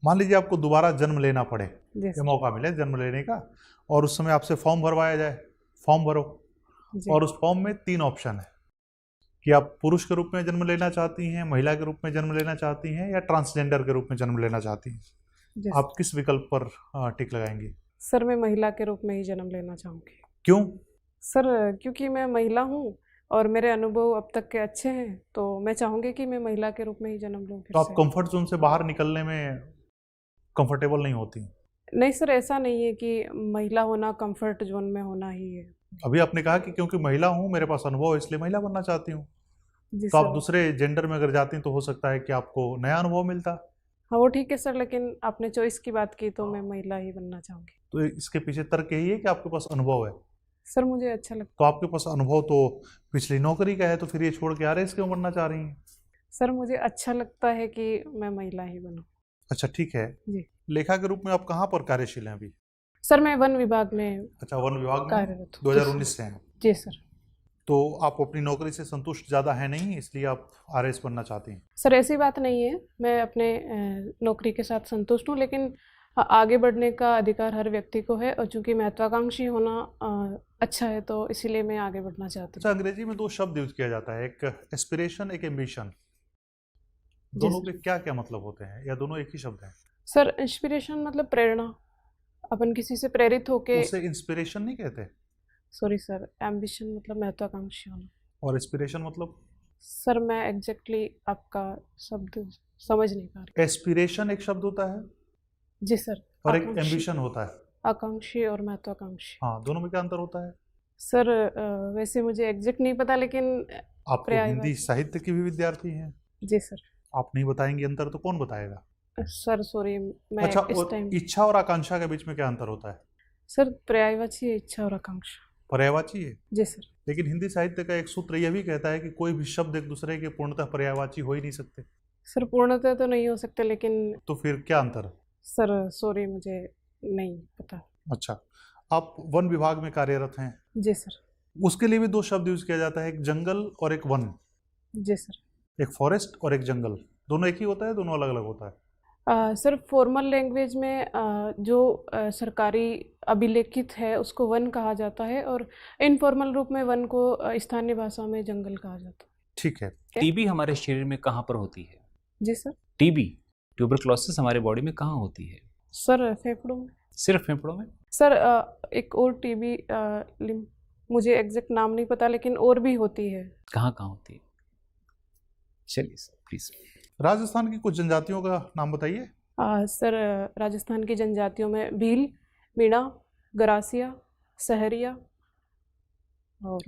मान लीजिए आपको दोबारा जन्म लेना पड़े, जी ये सर। मौका मिले जन्म लेने का, और उस समय आपसे फॉर्म भरवाया जाए, फॉर्म भरो, जी और उस फॉर्म में 3 ऑप्शन है कि आप पुरुष के रूप में जन्म लेना चाहती हैं, महिला के रूप में जन्म लेना चाहती हैं, या ट्रांसजेंडर के रूप में जन्म लेना चाहती हैं। जी आप किस विकल्प पर टिक लगाएंगी? सर, मैं महिला के रूप में ही जन्म लेना चाहूँगी। क्यों? सर, क्योंकि मैं महिला हूँ और मेरे अनुभव अब तक के अच्छे हैं, तो मैं चाहूँगी कि मैं महिला के रूप में ही जन्म लूँ फिर तो आप से। कंफर्ट जोन से बाहर निकलने में कंफर्टेबल नहीं होती? नहीं सर, ऐसा नहीं है कि महिला होना कंफर्ट जोन में होना ही है। अभी आपने कहा कि क्योंकि महिला हूँ, मेरे पास अनुभव है, इसलिए महिला बनना चाहती हूँ। जी तो आप सर। दूसरे जेंडर में अगर जाती तो हो सकता है कि आपको नया अनुभव मिलता। हाँ, वो ठीक है सर, लेकिन आपने चॉइस की बात की तो मैं महिला ही बनना चाहूँगी। तो इसके पीछे तर्क यही है कि आपके पास अनुभव है। सर, मुझे अच्छा लगता तो आपके पास अनुभव तो पिछली नौकरी का है, तो फिर ये छोड़ के आरएस क्यों बनना चाह रही हैं? सर, मुझे अच्छा लगता है कि मैं महिला ही बनूँ। अच्छा ठीक है। जी। लेखा के रूप में आप कहाँ पर कार्यशील हैं अभी? सर, मैं वन विभाग में अच्छा, वन विभाग में कार्यरत हूँ। 2019 से हैं। जी सर। तो आप अपनी नौकरी से संतुष्ट ज़्यादा है नहीं, इसलिए आप आरएस बनना चाहती हैं? सर, ऐसी बात नहीं है, मैं अपने नौकरी के साथ संतुष्ट हूँ, लेकिन आगे बढ़ने का अधिकार हर व्यक्ति को है, और चूँकि महत्वाकांक्षी होना अच्छा है, तो इसीलिए मैं आगे बढ़ना चाहती अच्छा, हूँ। अंग्रेजी में 2 शब्द यूज किया जाता है, एक एस्पिरेशन, एक एम्बिशन। जी दोनों सर। के क्या क्या मतलब होते हैं, या दोनों एक ही शब्द हैं? सर, इंस्पिरेशन मतलब प्रेरणा, अपन किसी से प्रेरित होके। उसे इंस्पिरेशन नहीं कहते? सॉरी सर, एम्बिशन मतलब महत्वाकांक्षी होना। और एस्पिरेशन मतलब? सर, मैं एग्जैक्टली आपका शब्द समझ नहीं पा रही। एस्पिरेशन एक शब्द होता है जी सर। और एक आकांक्षी। एम्बिशन होता है। आकांक्षी और महत्वाकांक्षी। हाँ, दोनों में क्या अंतर होता है? सर, वैसे मुझे एग्जैक्ट नहीं पता, लेकिन आप तो हिंदी पर्यायवाची। साहित्य की भी विद्यार्थी हैं। जी सर। आप नहीं बताएंगे अंतर तो कौन बताएगा? सर सॉरी, मैं अच्छा, इस और टाइम। इच्छा और आकांक्षा के बीच में क्या अंतर होता है? सर, पर्यायवाची है इच्छा और आकांक्षा। पर्यायवाची है। जी सर। लेकिन हिंदी साहित्य का एक सूत्र यह भी कहता है कि कोई भी शब्द एक दूसरे के पूर्णतः पर्यायवाची हो ही नहीं सकते। सर, पूर्णतः तो नहीं हो सकते, लेकिन तो फिर क्या अंतर है? सर सॉरी, मुझे नहीं पता। अच्छा, आप वन विभाग में कार्यरत हैं, जी सर। उसके लिए भी 2 शब्द यूज किया जाता है, एक जंगल और एक वन। जी सर। एक फॉरेस्ट और एक जंगल, दोनों एक ही होता है, दोनों अलग अलग होता है? सर, फॉर्मल लैंग्वेज में जो सरकारी अभिलेखित है उसको वन कहा जाता है, और इनफॉर्मल रूप में वन को स्थानीय भाषा में जंगल कहा जाता है। ठीक है। टीबी हमारे शरीर में कहाँ पर होती है? जी सर। टीबी ट्यूबरक्लोसिस हमारे बॉडी में कहाँ होती है? सर, फेफड़ों में। सिर्फ फेफड़ों में? सर, एक और टीबी मुझे एग्जैक्ट नाम नहीं पता, लेकिन और भी होती है। कहाँ कहाँ होती है? चलिए सर प्लीज। राजस्थान की कुछ जनजातियों का नाम बताइए। सर, राजस्थान की जनजातियों में भील, मीणा, गरासिया, सहरिया, और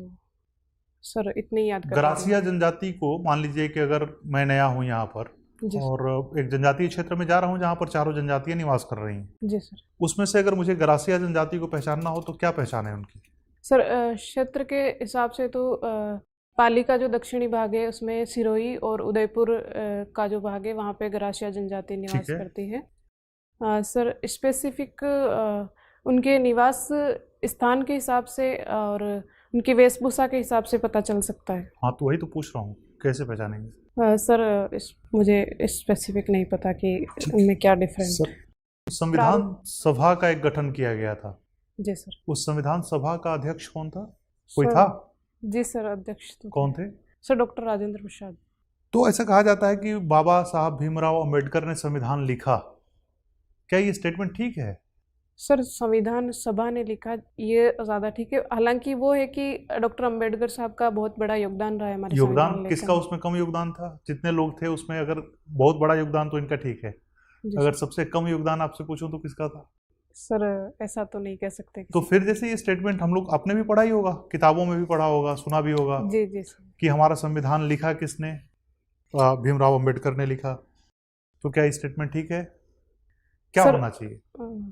सर इतने ही याद कर पा रही गरासिया जनजाति को, मान लीजिए कि अगर मैं नया हूँ यहाँ पर हूँ। जी सर। और एक जनजातीय क्षेत्र में जा रहा हूँ जहाँ पर चारों जनजातियाँ निवास कर रही हैं, जी सर। उसमें से अगर मुझे गरासिया जनजाति को पहचानना हो तो क्या पहचान है उनकी? सर, क्षेत्र के हिसाब से तो पाली का जो दक्षिणी भाग है उसमें सिरोही और उदयपुर का जो भाग है वहाँ पे गरासिया जनजाति निवास है। करती है। सर, स्पेसिफिक उनके निवास स्थान के हिसाब से और उनकी वेशभूषा के हिसाब से पता चल सकता है। हाँ, तो वही तो पूछ रहा हूँ, कैसे पहचानेंगे? सर, मुझे स्पेसिफिक नहीं पता कि उनमें क्या डिफरेंस है। संविधान सभा का एक गठन किया गया था, जी सर। उस संविधान सभा का अध्यक्ष कौन था? कोई सर, था? जी सर, अध्यक्ष तो कौन थे? Sir doctor Rajendra Prasad. तो ऐसा कहा जाता है कि बाबा साहब भीमराव अंबेडकर ने संविधान लिखा, क्या ये स्टेटमेंट ठीक है? सर, संविधान सभा ने लिखा ये ज़्यादा ठीक है, हालांकि वो है कि डॉक्टर अंबेडकर साहब का बहुत बड़ा योगदान रहा है हमारे योगदान संविधान किसका लेखन उसमें कम योगदान था? जितने लोग थे उसमें अगर बहुत बड़ा योगदान तो इनका ठीक है, जी अगर सर। सबसे कम योगदान आपसे पूछूं तो किसका था? सर, ऐसा तो नहीं कह सकते तो किसी फिर जैसे ये स्टेटमेंट हम लोग आपने भी पढ़ा ही होगा, किताबों में भी पढ़ा होगा, सुना भी होगा जी जी सर। कि हमारा संविधान लिखा किसने? भीमराव अंबेडकर ने लिखा। तो क्या ये स्टेटमेंट ठीक है? क्या सर, होना चाहिए?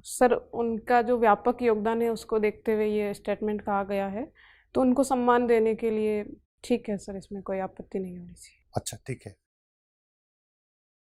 सर उनका जो व्यापक योगदान है उसको देखते हुए ये स्टेटमेंट कहा गया है, तो उनको सम्मान देने के लिए ठीक है सर, इसमें कोई आपत्ति नहीं होनी चाहिए। अच्छा ठीक है।